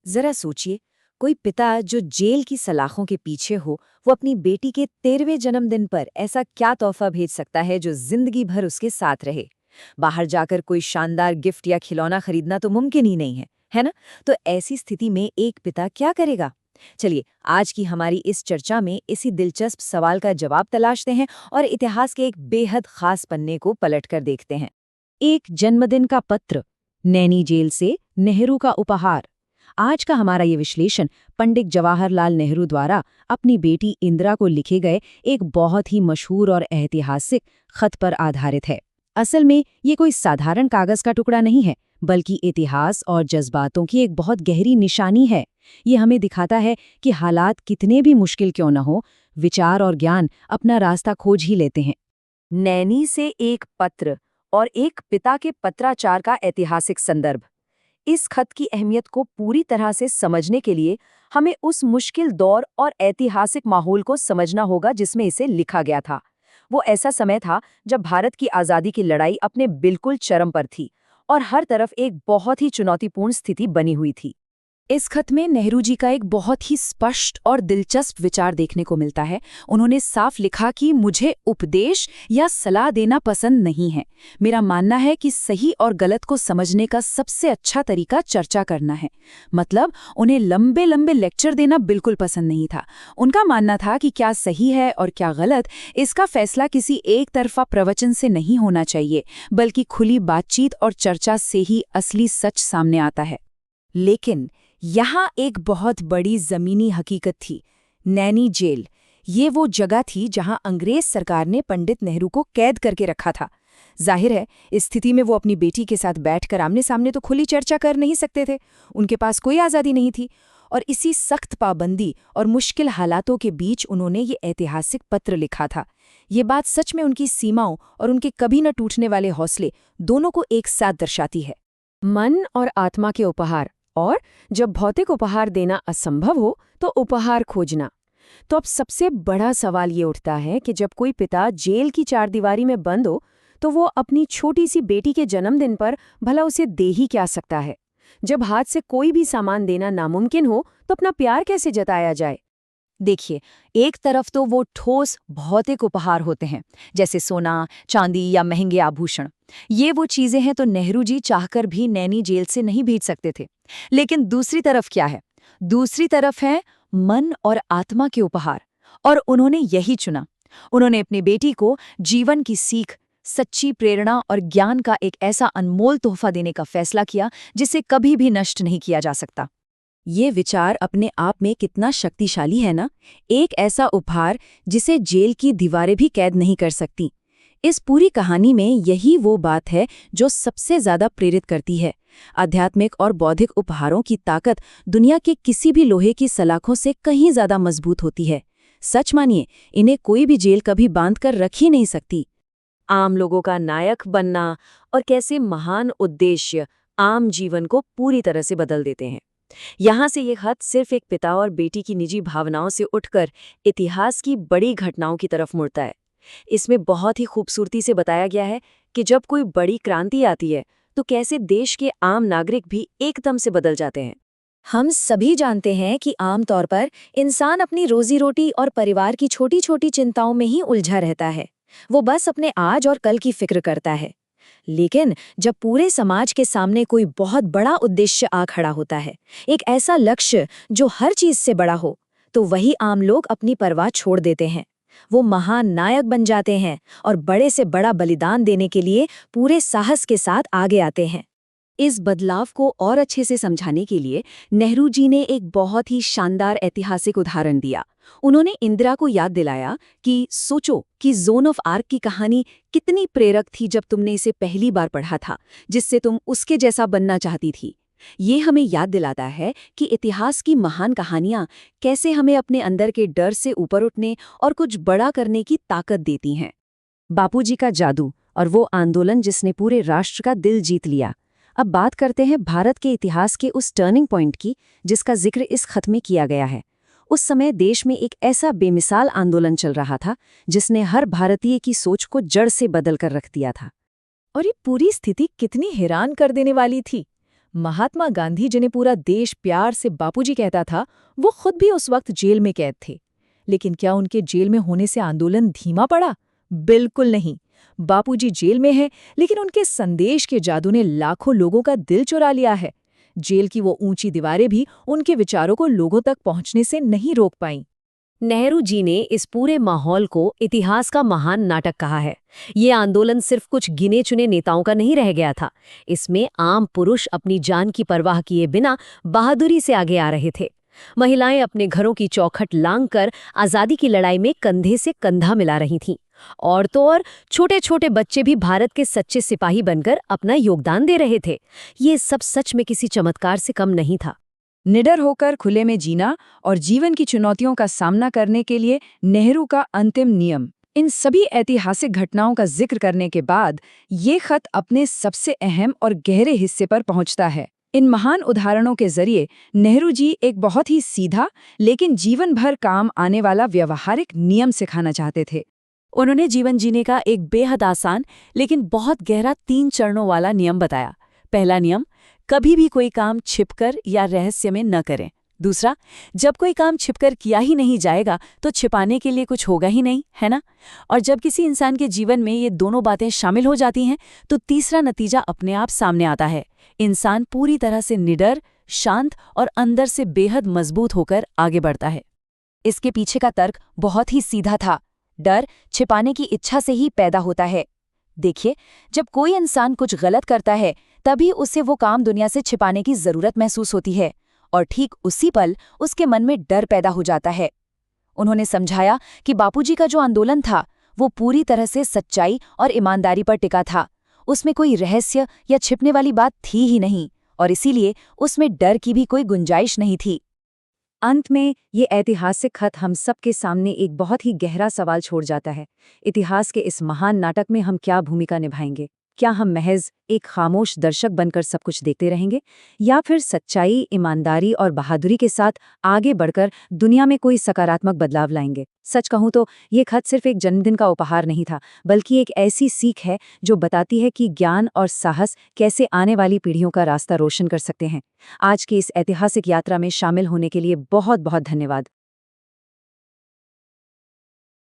जरा सोचिए, कोई पिता जो जेल की सलाखों के पीछे हो, वो अपनी बेटी के 13वें जन्मदिन पर ऐसा क्या तोहफा भेज सकता है जो जिंदगी भर उसके साथ रहे। बाहर जाकर कोई शानदार गिफ्ट या खिलौना खरीदना तो मुमकिन ही नहीं है ना? तो ऐसी स्थिति में एक पिता क्या करेगा? चलिए, आज की हमारी इस चर्चा में इसी दिलचस्प सवाल का जवाब तलाशते हैं और इतिहास के एक बेहद खास पन्ने को पलटकर देखते हैं। एक जन्मदिन का पत्र, नैनी जेल से नेहरू का उपहार। आज का हमारा ये विश्लेषण पंडित जवाहरलाल नेहरू द्वारा अपनी बेटी इंदिरा को लिखे गए एक बहुत ही मशहूर और ऐतिहासिक खत पर आधारित है। असल में ये कोई साधारण कागज का टुकड़ा नहीं है, बल्कि इतिहास और जज्बातों की एक बहुत गहरी निशानी है। ये हमें दिखाता है कि हालात कितने भी मुश्किल क्यों न हो, विचार और ज्ञान अपना रास्ता खोज ही लेते हैं। नैनी से एक पत्र और एक पिता के पत्राचार का ऐतिहासिक संदर्भ। इस खत की अहमियत को पूरी तरह से समझने के लिए हमें उस मुश्किल दौर और ऐतिहासिक माहौल को समझना होगा जिसमें इसे लिखा गया था। वो ऐसा समय था जब भारत की आज़ादी की लड़ाई अपने बिल्कुल चरम पर थी और हर तरफ एक बहुत ही चुनौतीपूर्ण स्थिति बनी हुई थी। इस खत में नेहरू जी का एक बहुत ही स्पष्ट और दिलचस्प विचार देखने को मिलता है। उन्होंने साफ लिखा कि मुझे उपदेश या सलाह देना पसंद नहीं है। मेरा मानना है कि सही और गलत को समझने का सबसे अच्छा तरीका चर्चा करना है। मतलब उन्हें लंबे लंबे लेक्चर देना बिल्कुल पसंद नहीं था। उनका मानना था कि क्या सही है और क्या गलत, इसका फैसला किसी एक तरफा प्रवचन से नहीं होना चाहिए, बल्कि खुली बातचीत और चर्चा से ही असली सच सामने आता है। लेकिन यहाँ एक बहुत बड़ी जमीनी हकीकत थी। नैनी जेल, ये वो जगह थी जहाँ अंग्रेज सरकार ने पंडित नेहरू को कैद करके रखा था। जाहिर है, इस स्थिति में वो अपनी बेटी के साथ बैठकर आमने सामने तो खुली चर्चा कर नहीं सकते थे। उनके पास कोई आज़ादी नहीं थी और इसी सख्त पाबंदी और मुश्किल हालातों के बीच उन्होंने ये ऐतिहासिक पत्र लिखा था। ये बात सच में उनकी सीमाओं और उनके कभी न टूटने वाले हौसले दोनों को एक साथ दर्शाती है। मन और आत्मा के उपहार, और जब भौतिक उपहार देना असंभव हो तो उपहार खोजना। तो अब सबसे बड़ा सवाल ये उठता है कि जब कोई पिता जेल की चारदीवारी में बंद हो तो वो अपनी छोटी सी बेटी के जन्मदिन पर भला उसे दे ही क्या सकता है। जब हाथ से कोई भी सामान देना नामुमकिन हो तो अपना प्यार कैसे जताया जाए। देखिए, एक तरफ तो वो ठोस भौतिक उपहार होते हैं, जैसे सोना, चांदी या महंगे आभूषण। ये वो चीजें हैं तो नेहरू जी चाहकर भी नैनी जेल से नहीं भेज सकते थे। लेकिन दूसरी तरफ क्या है? दूसरी तरफ है मन और आत्मा के उपहार, और उन्होंने यही चुना। उन्होंने अपनी बेटी को जीवन की सीख, सच्ची प्रेरणा और ज्ञान का एक ऐसा अनमोल तोहफा देने का फैसला किया जिसे कभी भी नष्ट नहीं किया जा सकता। ये विचार अपने आप में कितना शक्तिशाली है ना? एक ऐसा उपहार जिसे जेल की दीवारें भी कैद नहीं कर सकती। इस पूरी कहानी में यही वो बात है जो सबसे ज्यादा प्रेरित करती है। आध्यात्मिक और बौद्धिक उपहारों की ताकत दुनिया के किसी भी लोहे की सलाखों से कहीं ज्यादा मजबूत होती है। सच मानिए, इन्हें कोई भी जेल कभी बांध कर रख ही नहीं सकती। आम लोगों का नायक बनना और कैसे महान उद्देश्य आम जीवन को पूरी तरह से बदल देते हैं। यहाँ से ये खत सिर्फ एक पिता और बेटी की निजी भावनाओं से उठकर इतिहास की बड़ी घटनाओं की तरफ मुड़ता है। इसमें बहुत ही खूबसूरती से बताया गया है कि जब कोई बड़ी क्रांति आती है तो कैसे देश के आम नागरिक भी एकदम से बदल जाते हैं। हम सभी जानते हैं कि आम तौर पर इंसान अपनी रोजी रोटी और परिवार की छोटी छोटी चिंताओं में ही उलझा रहता है। वो बस अपने आज और कल की फिक्र करता है। लेकिन जब पूरे समाज के सामने कोई बहुत बड़ा उद्देश्य आ खड़ा होता है, एक ऐसा लक्ष्य जो हर चीज से बड़ा हो, तो वही आम लोग अपनी परवाह छोड़ देते हैं। वो महान नायक बन जाते हैं और बड़े से बड़ा बलिदान देने के लिए पूरे साहस के साथ आगे आते हैं। इस बदलाव को और अच्छे से समझाने के लिए नेहरू जी ने एक बहुत ही शानदार ऐतिहासिक उदाहरण दिया। उन्होंने इंदिरा को याद दिलाया कि सोचो कि जोन ऑफ आर्क की कहानी कितनी प्रेरक थी जब तुमने इसे पहली बार पढ़ा था, जिससे तुम उसके जैसा बनना चाहती थी। ये हमें याद दिलाता है कि इतिहास की महान कहानियां कैसे हमें अपने अंदर के डर से ऊपर उठने और कुछ बड़ा करने की ताकत देती हैं। बापूजी का जादू और वो आंदोलन जिसने पूरे राष्ट्र का दिल जीत लिया। अब बात करते हैं भारत के इतिहास के उस टर्निंग पॉइंट की जिसका जिक्र इस खत में किया गया है। उस समय देश में एक ऐसा बेमिसाल आंदोलन चल रहा था जिसने हर भारतीय की सोच को जड़ से बदल कर रख दिया था। और ये पूरी स्थिति कितनी हैरान कर देने वाली थी। महात्मा गांधी जिन्हें पूरा देश प्यार से बापूजी कहता था, वो खुद भी उस वक्त जेल में कैद थे। लेकिन क्या उनके जेल में होने से आंदोलन धीमा पड़ा? बिल्कुल नहीं। बापूजी जेल में हैं, लेकिन उनके संदेश के जादू ने लाखों लोगों का दिल चुरा लिया है। जेल की वो ऊंची दीवारें भी उनके विचारों को लोगों तक पहुंचने से नहीं रोक पाईं। नेहरू जी ने इस पूरे माहौल को इतिहास का महान नाटक कहा है। ये आंदोलन सिर्फ कुछ गिने चुने नेताओं का नहीं रह गया था। इसमें आम पुरुष अपनी जान की परवाह किए बिना बहादुरी से आगे आ रहे थे। महिलाएं अपने घरों की चौखट लांघकर आजादी की लड़ाई में कंधे से कंधा मिला रही थीं। औरतों और छोटे छोटे बच्चे भी भारत के सच्चे सिपाही बनकर अपना योगदान दे रहे थे। ये सब सच में किसी चमत्कार से कम नहीं था। निडर होकर खुले में जीना और जीवन की चुनौतियों का सामना करने के लिए नेहरू का अंतिम नियम। इन सभी ऐतिहासिक घटनाओं का जिक्र करने के बाद ये खत अपने सबसे अहम और गहरे हिस्से पर पहुंचता है। इन महान उदाहरणों के जरिए नेहरू जी एक बहुत ही सीधा लेकिन जीवन भर काम आने वाला व्यवहारिक नियम सिखाना चाहते थे। उन्होंने जीवन जीने का एक बेहद आसान लेकिन बहुत गहरा 3 चरणों वाला नियम बताया। पहला नियम, कभी भी कोई काम छिपकर या रहस्य में न करें। दूसरा, जब कोई काम छिपकर किया ही नहीं जाएगा तो छिपाने के लिए कुछ होगा ही नहीं, है ना? और जब किसी इंसान के जीवन में ये दोनों बातें शामिल हो जाती हैं तो तीसरा नतीजा अपने आप सामने आता है। इंसान पूरी तरह से निडर, शांत और अंदर से बेहद मजबूत होकर आगे बढ़ता है। इसके पीछे का तर्क बहुत ही सीधा था। डर छिपाने की इच्छा से ही पैदा होता है। देखिए, जब कोई इंसान कुछ गलत करता है तभी उसे वो काम दुनिया से छिपाने की जरूरत महसूस होती है और ठीक उसी पल उसके मन में डर पैदा हो जाता है। उन्होंने समझाया कि बापूजी का जो आंदोलन था वो पूरी तरह से सच्चाई और ईमानदारी पर टिका था। उसमें कोई रहस्य या छिपने वाली बात थी ही नहीं और इसीलिए उसमें डर की भी कोई गुंजाइश नहीं थी। अंत में ये ऐतिहासिक खत हम सब के सामने एक बहुत ही गहरा सवाल छोड़ जाता है। इतिहास के इस महान नाटक में हम क्या भूमिका निभाएंगे? क्या हम महज एक खामोश दर्शक बनकर सब कुछ देखते रहेंगे या फिर सच्चाई, ईमानदारी और बहादुरी के साथ आगे बढ़कर दुनिया में कोई सकारात्मक बदलाव लाएंगे? सच कहूं तो ये खत सिर्फ एक जन्मदिन का उपहार नहीं था, बल्कि एक ऐसी सीख है जो बताती है कि ज्ञान और साहस कैसे आने वाली पीढ़ियों का रास्ता रोशन कर सकते हैं। आज की इस ऐतिहासिक यात्रा में शामिल होने के लिए बहुत बहुत धन्यवाद।